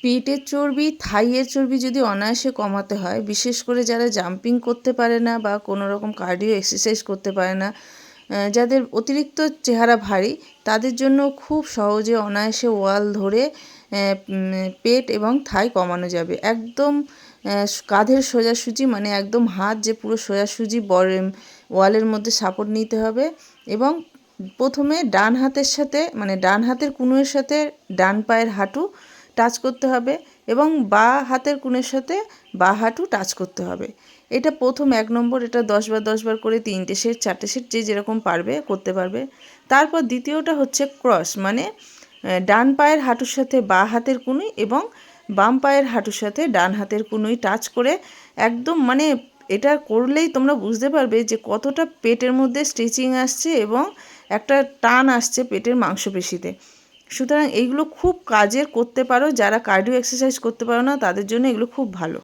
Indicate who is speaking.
Speaker 1: পেটের চর্বি, থাইয়ের চর্বি যদি অনায়াসে কমাতে হয়, বিশেষ করে যারা জাম্পিং করতে পারে না বা কোনো রকম কার্ডিও এক্সারসাইজ করতে পারে না, যাদের অতিরিক্ত চেহারা ভারী, তাদের জন্য খুব সহজে অনায়াসে ওয়াল ধরে পেট এবং থাই কমানো যাবে। একদম কাঁধের সোজাসুজি, মানে একদম হাত যে পুরো সোজাসুজি ওয়ালের মধ্যে সাপোর্ট নিতে হবে এবং প্রথমে ডান হাতের সাথে, মানে ডান হাতের কনুইয়ের সাথে ডান পায়ের হাঁটু টাচ করতে হবে এবং বাঁ হাতের কনুইয়ের সাথে বাঁ হাঁটু টাচ করতে হবে। এটা প্রথম 1 নম্বর, এটা 10 বার 10 বার করে 3টে সেট 4টে সেট যে যেরকম পারবে করতে পারবে। তারপর দ্বিতীয়টা হচ্ছে ক্রস, মানে ডান পায়ের হাঁটুর সাথে বাঁ হাতের কনুই এবং বাম পায়ের হাঁটুর সাথে ডান হাতের কনুই টাচ করে একদম, মানে এটা করলেই তোমরা বুঝতে পারবে যে কতটা পেটের মধ্যে স্ট্রেচিং আসছে এবং একটা টান আসছে পেটের মাংসপেশিতে। সুতরাং এইগুলো খুব কাজের করতে পারো, যারা কার্ডিও এক্সারসাইজ করতে পারো না তাদের জন্য এগুলো খুব ভালো।